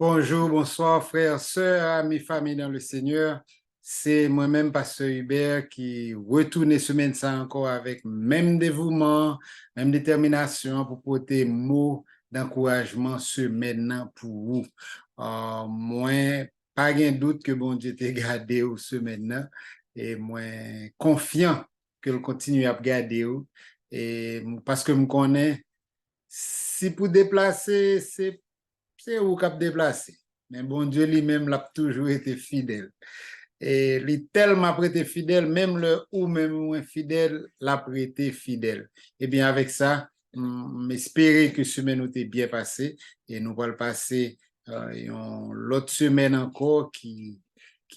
Bonjour, bonsoir, frères, sœurs, amis, familles dans le Seigneur. C'est moi-même, Pasteur Hubert, qui retourne semaine ça encore avec même dévouement, même détermination pour porter mots d'encouragement ce maintenant pour vous. Moi, pas de doute que bon Dieu t'a gardé au ce maintenant et moi confiant que le continue à garder et parce que me connais si pour déplacer c'est où cap déplacé. Mais bon Dieu lui-même l'a toujours été fidèle. Et il est tellement été fidèle, même le ou même moins fidèle, l'a été fidèle. Et bien avec ça, m'espérer que semaine nous bien passé et nous allons passer l'autre semaine encore qui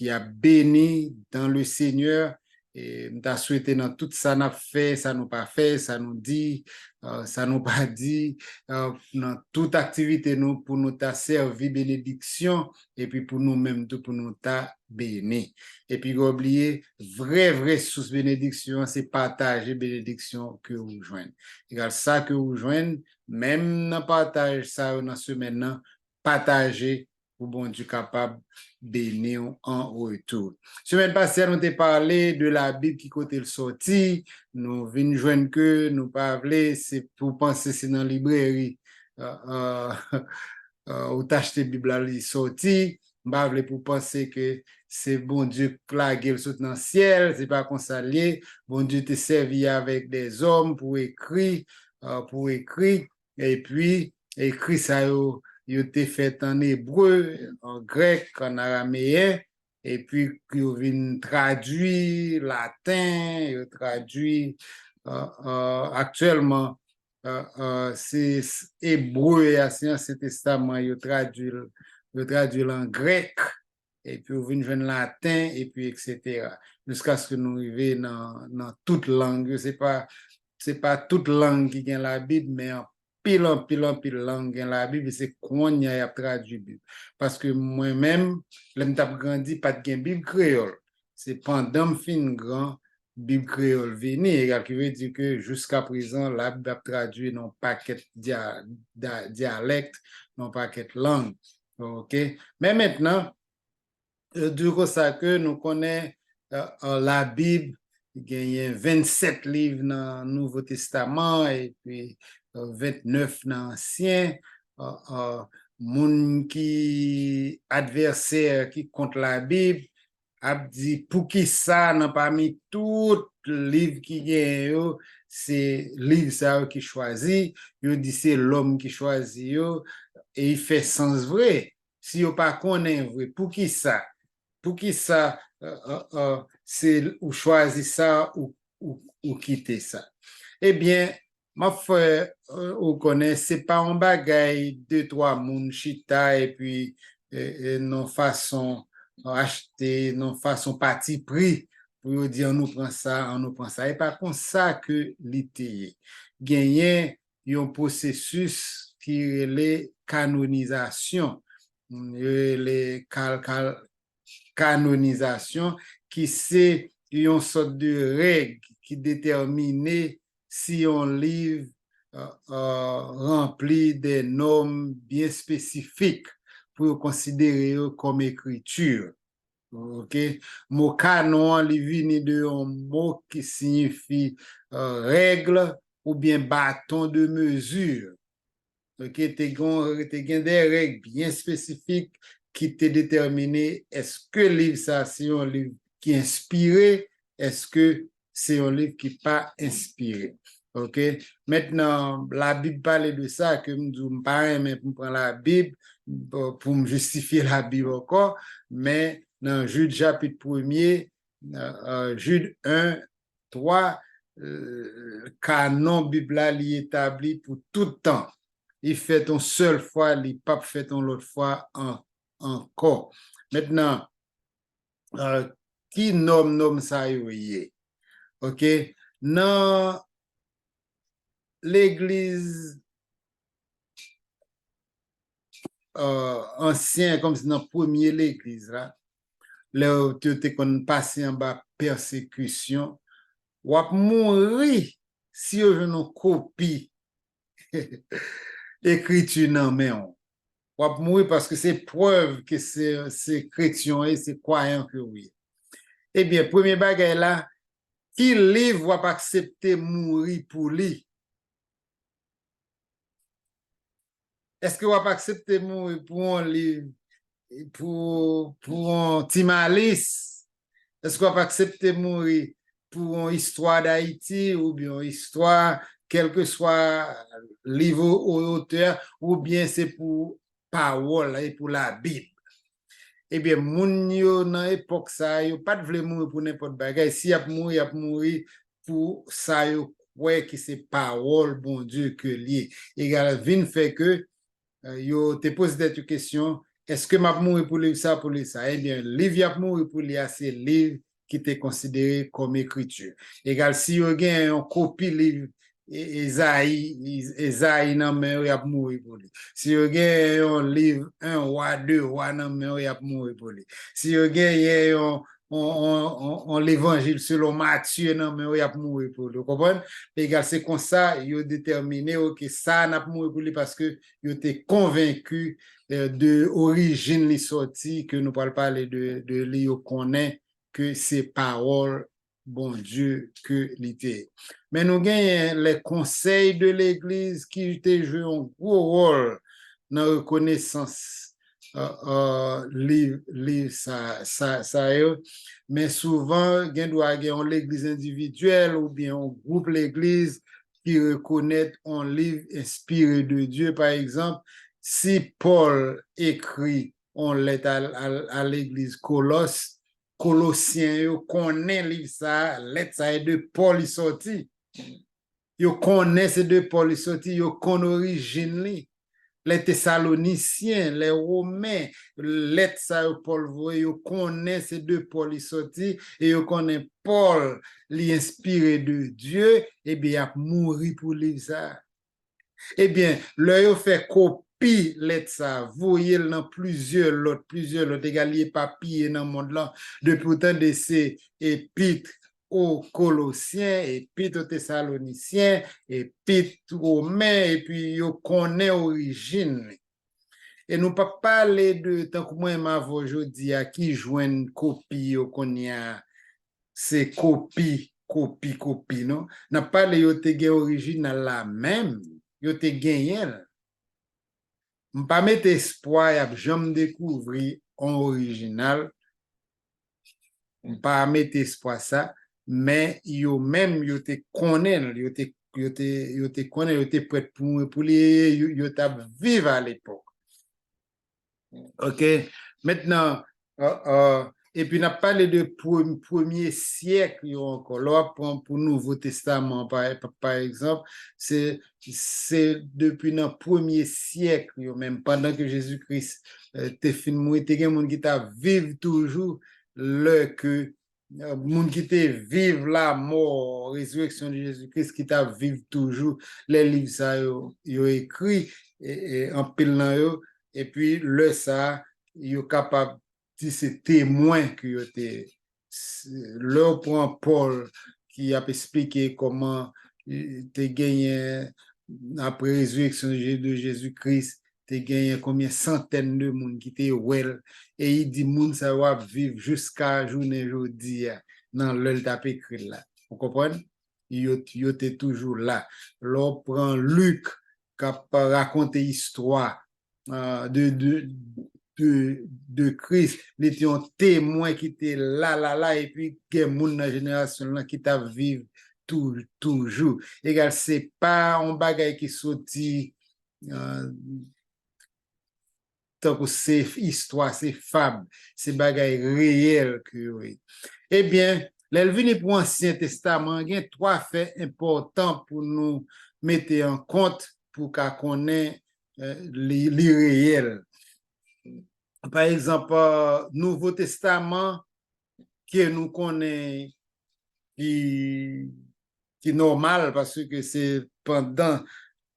a béni dans le Seigneur. Et m'ta souhaité dans tout ça n'a fait, ça nous pas fait, ça nous dit, ça nous pas dit, dans toute activité nous pour nous ta servi bénédiction et puis pour nous-mêmes tout pour nous ta béni. Et puis oublier vrai source bénédiction, c'est partager bénédiction que vous joignez. Égal ça que vous joignez, même dans partage ça dans semaine là, partager pour bon Dieu capable bénir en retour. Semaine passée, nous avons parlé de la Bible qui côté le sorti. Nous venons joindre que nous parler, c'est pour penser c'est dans la librairie. Ou t'acheter Bible à li sorti. M'bavle pour penser que c'est bon Dieu clagué saute dans le ciel, c'est pas comme ça lié. Bon Dieu te servi avec des hommes pour écrire, et puis écrit ça il était fait en hébreu, en grec, en araméen, et puis il vient traduit latin, il traduit actuellement c'est hébreu et ancien testament, il traduit en grec, et puis il vient en latin, et puis etc. Jusqu'à ce que nous arrivions dans toute langue. C'est pas toute langue qui gagne la Bible, mais en pile langue dans la Bible, c'est qu'on y a traduit la Bible. Parce que moi-même, je suis grandi, pas de Bible créole. C'est pendant que je suis grand, Bible créole venu, qui veut dire que jusqu'à présent, la Bible a traduit non paquet dialecte, non paquet langue. OK? Mais maintenant, du coup, ça que nous connaissons la Bible, il y a 27 livres dans le Nouveau Testament et puis 29 dans l'Ancien. Moun qui adversaire qui contre la Bible a dit pour qui ça n'a pas mis tout livre qui gagne c'est livre ça qui choisit il dit c'est l'homme qui choisit et il fait sens vrai si on pas connaît vrai pour qui ça c'est ou choisir ça ou quitter ça eh bien ma frère on connaît c'est pas un bagage deux trois moun chita et puis non façon acheter non façon parti pris pour dire on nous prend ça et pas comme ça que l'été gagner un processus qui est les canonisation les canonisation qui c'est une sorte de règle qui détermine si on livre remplit des normes bien spécifiques pour considérer comme écriture. OK? Mot canon, il vient de un mot qui signifie règle ou bien bâton de mesure. OK? Tu as des règles bien spécifiques qui te déterminé est-ce que le livre ça c'est un livre qui est inspiré, est-ce que c'est un livre qui n'est pas inspiré. OK? Maintenant, la Bible parle de ça, que je ne pas mais pour prendre la Bible, pour me justifier la Bible encore, mais dans Jude chapitre 1er, Jude 1, 3, canon Bible est établi pour tout temps. Il fait une seule fois, il pas fait une autre fois encore. Maintenant, qui nomme ça y OK? Dans l'église ancienne, comme c'est dans la première l'église, là, là où tu es passé en bas persécution, ou à mourir si vous avez une copie écriture dans main. Ou ap mourir parce que c'est preuve que c'est chrétien et c'est croyant que oui. Eh bien, premier bagay là, qui livre ou ap accepter mourir pour lui? Est-ce que vous avez accepté mourir pour un livre, pour un Timalis? Est-ce que vous avez accepté mourir pour une histoire d'Haïti ou bien une histoire, quel que soit le livre ou auteur, ou bien c'est pour parole et pour la Bible? Eh bien, moun yo dans l'époque ça, yo pas de vle mourir pour n'importe bagay. Si y a mourir pour ça yo ouais que c'est parole bon Dieu que lié. Égal vin fait que yo te pose cette question, est-ce que m'a mourir pour lire ça, pour lire ça? Eh bien, livre y a mourir pour lire, c'est livre qui était considéré comme écriture. Égal, si yo gen une copie livre Esaïe nan men y a mourir pour lui. Si yo gen un livre 1 roi 2 roi nan men y a mourir pour lui. Si yo gen l'évangile selon Matthieu nan men y a mourir pour lui. Vous comprenez? Égal, c'est comme ça, yo déterminé que ça n'a pas mourir pour lui parce que yo étaient convaincus de origine li sorti que nous parlons parler de li yo connaît que c'est parole bon Dieu que l'était. Mais nous gagnons les conseils de l'Église qui ont joué un gros rôle dans la reconnaissance ça, mais souvent, il doit y avoir l'Église individuelle ou bien un groupe l'Église qui reconnaît un livre inspiré de Dieu. Par exemple, si Paul écrit une lettre à l'Église Colossiens, yo connaît livre ça, lettre ça est de Paul est sorti. Yo connaît ces deux Paul est sorti, yo connaît origine li. Les Thessaloniciens, les Romains, lettre ça Paul voit, yo connaît ces deux Paul est sorti et yo connaît Paul l'inspiré de Dieu, et bien il a mouru pour livre ça. Eh bien, là yo fait copie lettre ça, voyez dans plusieurs lots, égalier papier dans le monde là, depuis autant de ces épîtres aux Colossiens, épîtres aux Thessaloniciens, épîtres aux Romains, et puis yo connaît origine. Et nous pas parler de tant que moi m'avons aujourd'hui à qui joignent copie qu'on y a c'est copie non n'a pas les yo te gen original la même yo te gagné m'pas mettre espoir y a jamais découvrir en original m'pas mettre espoir ça mais yo même yo te connaît yo te prêt pour les yo t'a vivre à l'époque. OK, maintenant et puis, on a parlé de premier siècle encore. Là, pour le Nouveau Testament, par exemple, c'est depuis le premier siècle, même pendant que Jésus-Christ était fini, il y a des gens qui vivent toujours, le que gens qui vivent la mort, résurrection de Jésus-Christ, qui vivent toujours les livres ça yo écrit en pile dans yo, et puis le ça yo capable si c'est témoin que là prend Paul qui a expliqué comment tu gagné après résurrection de Jésus-Christ, tu gagné combien centaines de monde qui étaient well et il dit monde ça va vivre jusqu'à journée aujourd'hui dans l'heure t'a écrit là. Vous comprenez? Il était toujours là. Là prend Luc qui a raconté l'histoire de Christ, il était un témoin qui était là, et puis il y a des gens dans la génération là qui t'a vivre toujours. Égal, c'est pas un bagage qui sorti tant que c'est histoire, c'est fable, c'est bagage réel que oui. Eh bien, l'Elvini pour l'Ancien Testament, il y a trois faits importants pour nous mettre en compte pour qu'on connaisse les réels. Par exemple, Nouveau Testament, que nous connaissons, qui est normal parce que c'est pendant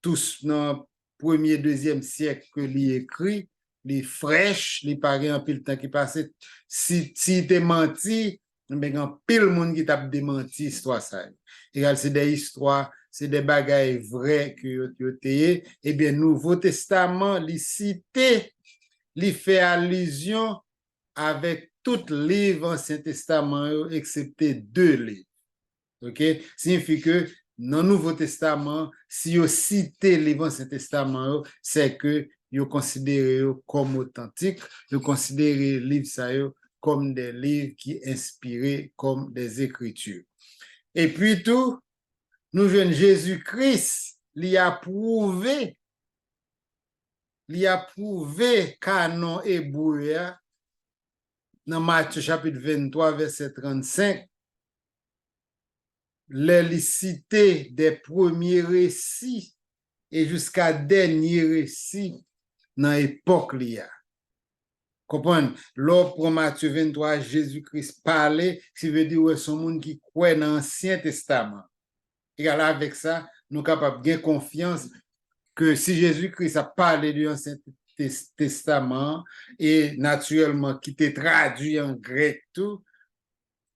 tous dans premier, deuxième siècle que l'y écrit, les fraîches, les paris en pile temps qui passait. Si t'es menti, ben en pile monde qui t'a démenti histoire ça. Égal, c'est des histoires, c'est des bagailles vraies que tu as. Eh bien, Nouveau Testament, les cité il fait allusion avec tout livre Ancien Testament, excepté 2 livres. OK? Signifie que dans le Nouveau Testament, si vous citez les livres Ancien Testament, c'est que vous considérez comme authentiques, vous considérez les livres ça, comme des livres qui inspirés comme des écritures. Et puis tout, nous jouons Jésus-Christ, il a prouvé canon hébreu dans Matthieu chapitre 23, verset 35, les cité des premiers récits et jusqu'à dernier récit dans l'époque liée. Comprenez? Lors pour Matthieu 23, Jésus-Christ parlait, ce qui veut dire que son monde qui croit dans l'Ancien Testament. Et alors avec ça, nous sommes capables de confiance que si Jésus-Christ a parlé du Ancien Testament et naturellement qui était traduit en grec tout,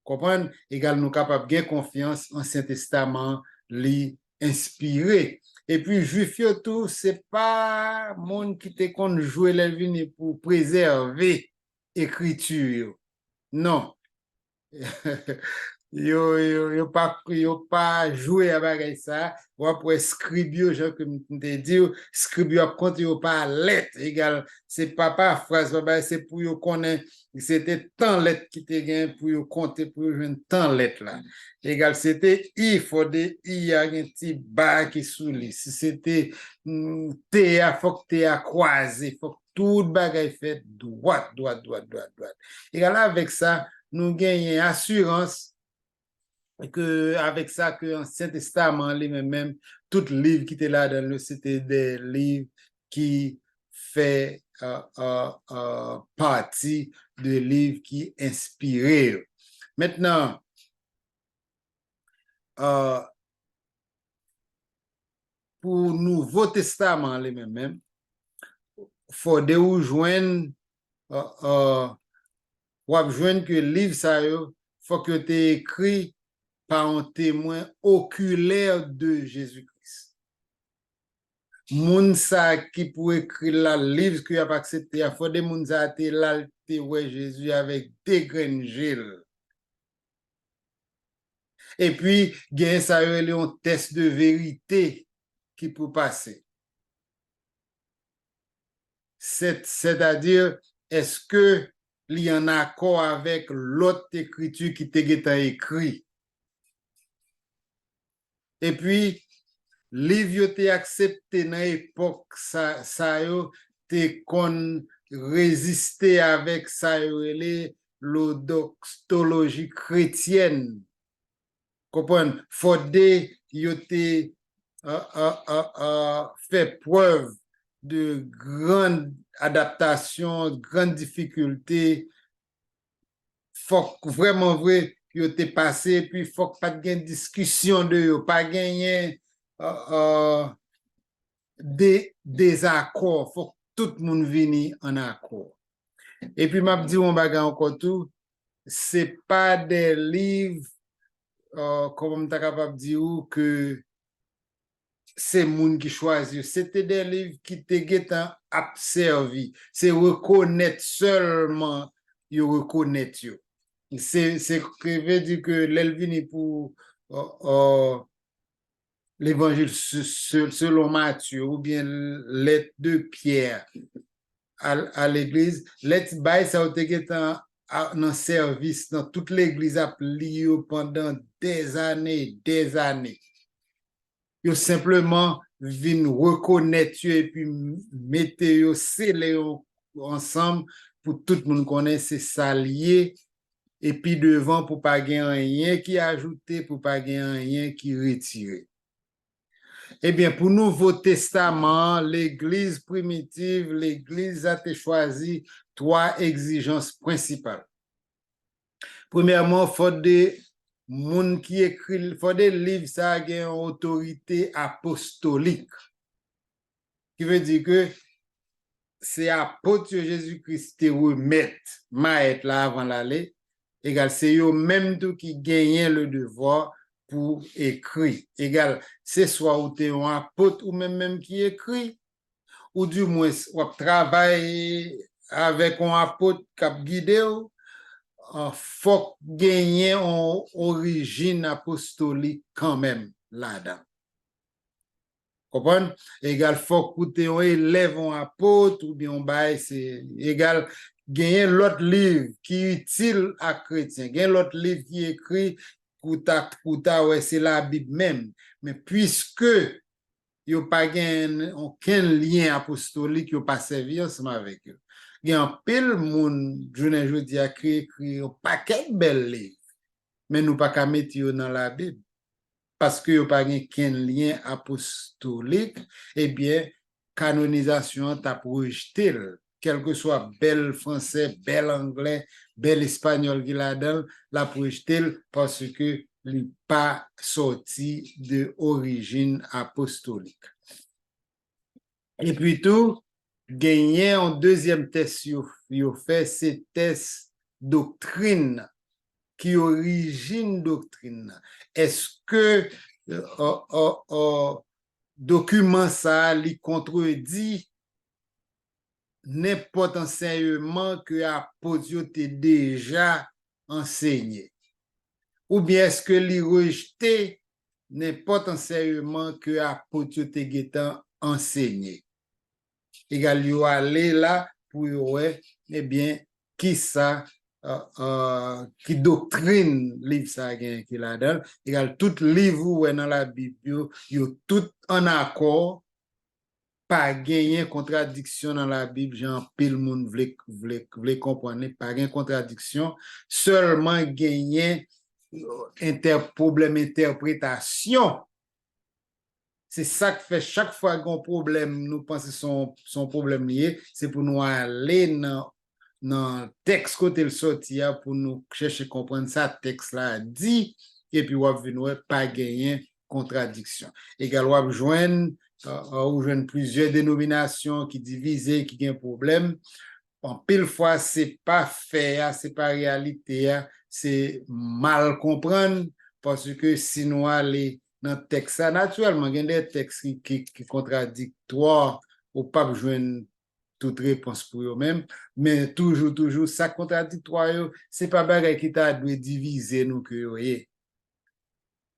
comprenez? Également nous capables de confiance en Ancien Testament li inspiré. Et puis juif tout, c'est pas monde qui te compte jouer la vie pour préserver écriture. Non. Yo pas joué avec ça, ou après scribio, genre comme te dit, scribio compte yo pas lettre égal, c'est pas phrase, c'est pour yo connaître, c'était tant lettre qui te gain pour yo compter pour yo joindre tant lettre là. Égal, c'était il faut des il y a un petit bas qui sous lui. Si c'était T a faut que T a croisé, faut que tout bagay fait droite. Égal avec ça, nous gagnons assurance que avec ça que l'Ancien Testament lui-même tout livre qui était là dans le c'était des livres qui fait partie de livres qui inspirent. Maintenant pour Nouveau Testament lui-même faut de ou joindre que livre ça faut que tu écrit par un témoin oculaire de Jésus-Christ. Moun sa qui pour écrire le livre qui a pas accepté, il faut des moun sa été là ouais Jésus avec des graines gel. Et puis gain ça un test de vérité qui peut passer. C'est-à-dire est-ce que il y en a accord avec l'autre écriture qui t'est écrit. Et puis livre te accepté dans l'époque ça yo te kon résister avec ça l'odoxologie chrétienne. Comprenez? Fodé yo te fait preuve de grande adaptation, grande difficulté. Faut vraiment vrai yo te passé, puis faut pas de discussion de yo, pas gagner des désaccords, faut que tout le monde vienne en accord. Et puis m'a dit on bagage encore tout, c'est pas des livres comme on t'a capable de dire que c'est monde qui choisit, c'était des livres qui te observé, c'est reconnaître seulement yo reconnaître yo. C'est que veut dire que l'elvini pour l'évangile selon Matthieu ou bien lettre de Pierre à l'église, lettre by ça a été dans service dans toute l'église a plié pendant des années. Yo simplement vinn reconnaître et puis mettre yo scellé ensemble pour tout le monde connaît c'est ça lié. Et puis devant pour pas gagner rien qui ajouté, pour pas gagner rien qui retiré. Eh bien, pour Nouveau Testament, l'Église primitive, l'Église a choisi 3 exigences principales. Premièrement, il faut des gens qui écrivent, faut des livres ça a une autorité apostolique. Qui veut dire que c'est apôtre Jésus-Christ qui remet maître là avant l'aller. Égal, c'est eux même tout qui gagnent le devoir pour écrire. Égal, c'est soit ou t'es un apôtre ou même qui écrit, ou du moins ou travaille avec un apôtre qui guidé, faut gagner une origine apostolique quand même là-dedans. Comprenez? Égal, faut que un élève, un apôtre, ou bien un bail, c'est égal, gagner l'autre livre qui est utile à chrétien, gagner l'autre livre qui est écrit, ouais, c'est la Bible même. Mais puisque il n'y a pas aucun lien apostolique, il n'y a pas servi ensemble avec eux. Il y a un pile monde, je ne dis à écrit un paquet de belles livres, mais nous pas qu'à mettre dans la Bible. Parce qu'il n'y a pas aucun lien apostolique, eh bien, canonisation t'a projeté, quel que soit bel français, bel anglais, bel espagnol qu'il a dans, la projeté parce que n'est pas sorti de origine apostolique. Et puis tout, gagner en deuxième test, il fait ces tests doctrine qui origine doctrine. Est-ce que document ça lui contredit n'importe enseignement que apôtre déjà enseigné? Ou bien est-ce que lui rejeté n'importe enseignement que apôtre déjà enseigné? Égal, il aller là pour ouais, eh bien, qui ça qui doctrine livre ça qui là-dedans, égal tout livre dans la Bible, yo tout en accord, pas gagner contradiction dans la Bible, genre pile monde voulait comprendre, pas gagner contradiction, seulement gagner problème interprétation. C'est ça que fait chaque fois qu'on problème, nous pensons son problème lié, c'est pour nous aller dans le texte côté le sorti pour nous chercher à comprendre ça, texte là dit, et puis on va venir pas gagner contradiction. Égal, on va joindre plusieurs dénominations qui divisent, qui ont un problème. En pile fois, c'est pas fait, c'est pas réalité, c'est mal comprendre, parce que si nous allons dans le texte, naturellement, il y a des textes qui contradictoires, ou pas joindre toute réponse pour eux-mêmes, mais toujours, ça contradictoire, c'est pas bagay qui t'a dû diviser nous que voyez.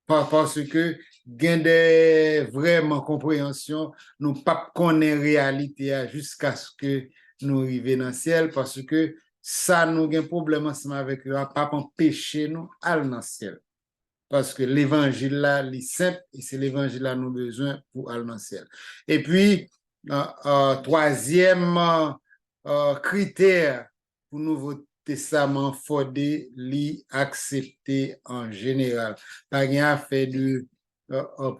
Parce que gain des vraiment compréhension, nous pas connaître réalité jusqu'à ce que nous arrivions dans le ciel, parce que ça nous a un problème ensemble avec eux, pas empêcher nous aller dans le ciel. Parce que l'évangile là, il est simple, et c'est l'évangile là nous avons besoin pour aller dans le ciel. Et puis, troisième critère pour le Nouveau Testament, il faut l'accepter en général. Pas rien fait de,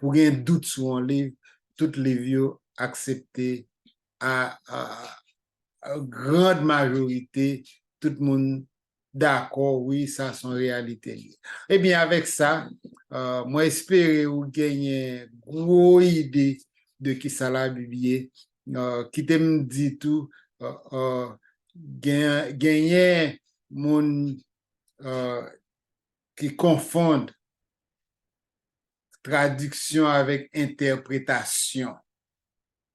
pour un doute sur un livre, toutes les vieux accepter à grande majorité, tout le monde d'accord, oui, ça c'est une réalité. Eh bien, avec ça, moi, j'espère vous gagner une grosse idée de qui ça la Bible, qui te dit tout, gagner mon qui confondent traduction avec interprétation.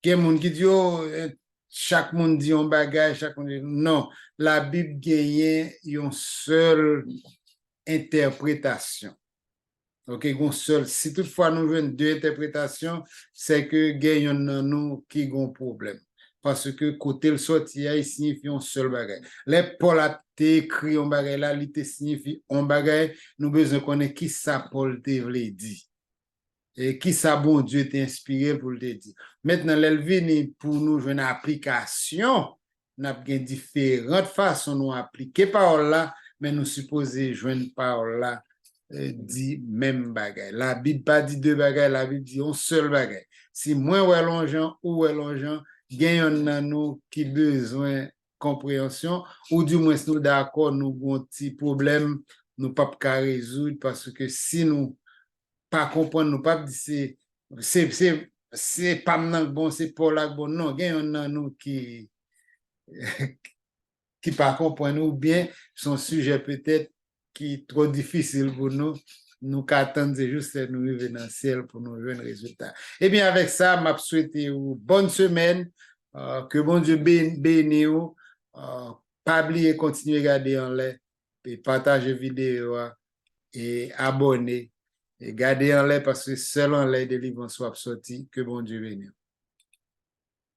Il y a des gens qui disent, chaque monde dit un bagage, chaque monde dit non. La Bible gagne une seule interprétation. Ok, une seule. Si toutefois nous avons deux interprétations, c'est que gagne nous qui ont un problème. Parce que côté le sorti, il signifie un seul bagage. Les Paul a écrit un bagage là, il signifie un bagage. Nous besoin connaître qui ça Paul te voulait dire. Et qui ça bon Dieu t'a inspiré pour le dire. Maintenant, l'elvini pour nous jouer une application, nous avons différentes façons de nous appliquer parole là, mais nous supposons jouer une parole là, dit même bagay. La Bible pas dit deux bagages, la Bible dit un seul bagage. Si moi ou l'ongeant ou l'ongeant, gagne dans nous qui besoin de compréhension, ou du moins nous d'accord, nous avons un petit problème, nous pas qu'à résoudre parce que si nous pas comprendre, nous pas dire c'est pas bon, c'est pas là bon, non, il y en a nous qui qui pas comprendre ou bien son sujet peut-être qui est trop difficile pour nous. Nous qu'attendre juste nous arriver dans le ciel pour nous jouer un résultat. Eh bien, avec ça, je souhaite une bonne semaine, que bon Dieu bénisse pas oublier continuer à regarder en l'air et partager vidéo et abonner et garder en l'air parce que seul en l'air des livres soit sorti que bon Dieu bénisse.